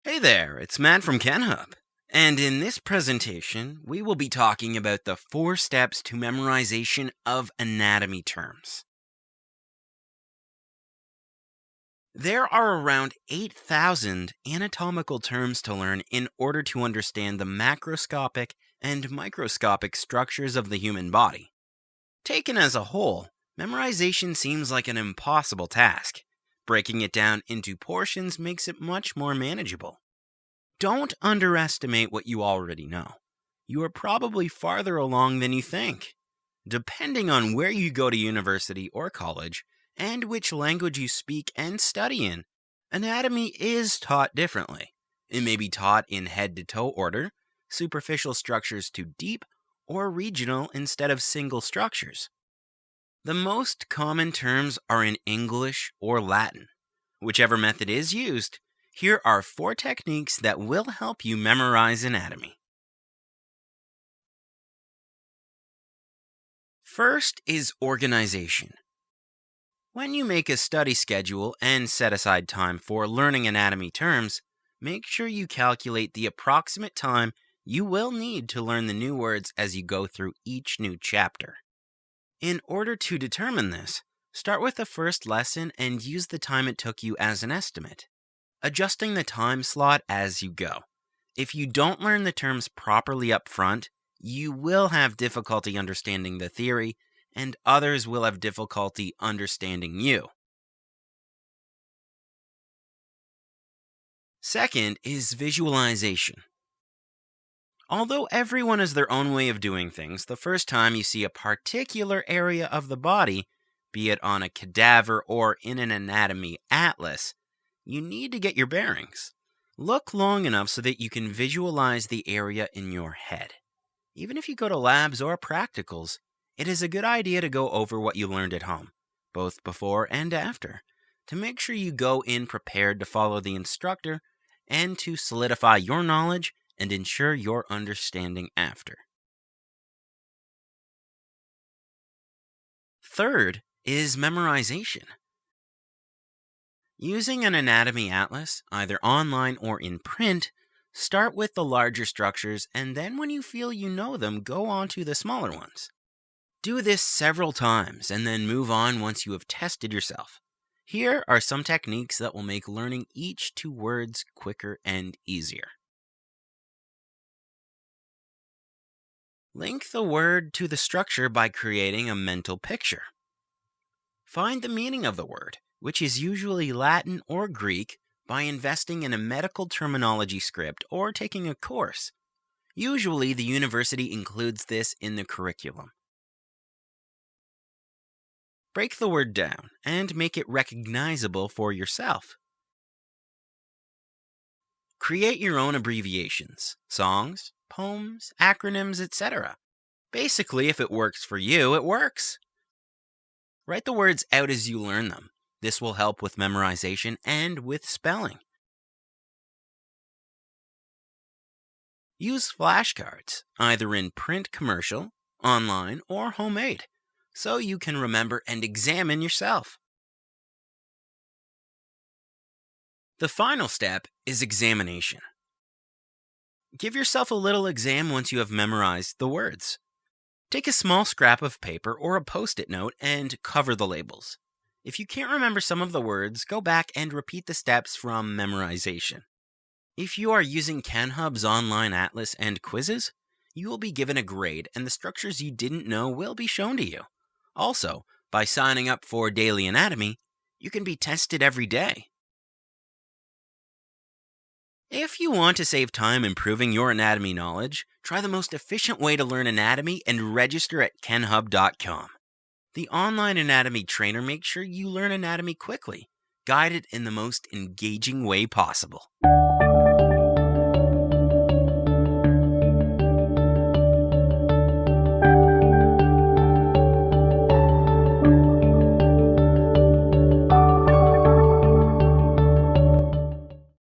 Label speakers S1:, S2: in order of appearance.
S1: Hey there, it's Matt from Kenhub. And in this presentation, we will be talking about the 4 steps to memorization of anatomy terms. There are around 8,000 anatomical terms to learn in order to understand the macroscopic and microscopic structures of the human body. Taken as a whole, memorization seems like an impossible task. Breaking it down into portions makes it much more manageable. Don't underestimate what you already know. You are probably farther along than you think. Depending on where you go to university or college, and which language you speak and study in, anatomy is taught differently. It may be taught in head-to-toe order, superficial structures to deep, or regional instead of single structures. The most common terms are in English or Latin. Whichever method is used, here are 4 techniques that will help you memorize anatomy. First is organization. When you make a study schedule and set aside time for learning anatomy terms, make sure you calculate the approximate time you will need to learn the new words as you go through each new chapter. In order to determine this, start with the first lesson and use the time it took you as an estimate, adjusting the time slot as you go. If you don't learn the terms properly up front, you will have difficulty understanding the theory, and others will have difficulty understanding you. Second is visualization. Although everyone has their own way of doing things, the first time you see a particular area of the body, be it on a cadaver or in an anatomy atlas, you need to get your bearings. Look long enough so that you can visualize the area in your head. Even if you go to labs or practicals, it is a good idea to go over what you learned at home, both before and after, to make sure you go in prepared to follow the instructor and to solidify your knowledge and ensure your understanding after. Third is memorization. Using an anatomy atlas, either online or in print, start with the larger structures, and then when you feel you know them, go on to the smaller ones. Do this several times, and then move on once you have tested yourself. Here are some techniques that will make learning each 2 words quicker and easier. Link the word to the structure by creating a mental picture. Find the meaning of the word, which is usually Latin or Greek, by investing in a medical terminology script or taking a course. Usually, the university includes this in the curriculum. Break the word down and make it recognizable for yourself. Create your own abbreviations, songs, poems, acronyms, etc. Basically, if it works for you, it works. Write the words out as you learn them. This will help with memorization and with spelling. Use flashcards, either in print commercial, online, or homemade, so you can remember and examine yourself. The final step is examination. Give yourself a little exam once you have memorized the words. Take a small scrap of paper or a post-it note and cover the labels. If you can't remember some of the words, go back and repeat the steps from memorization. If you are using Kenhub's online atlas and quizzes, you will be given a grade and the structures you didn't know will be shown to you. Also, by signing up for Daily Anatomy, you can be tested every day. If you want to save time improving your anatomy knowledge, try the most efficient way to learn anatomy and register at kenhub.com. The online anatomy trainer makes sure you learn anatomy quickly, guided in the most engaging way possible.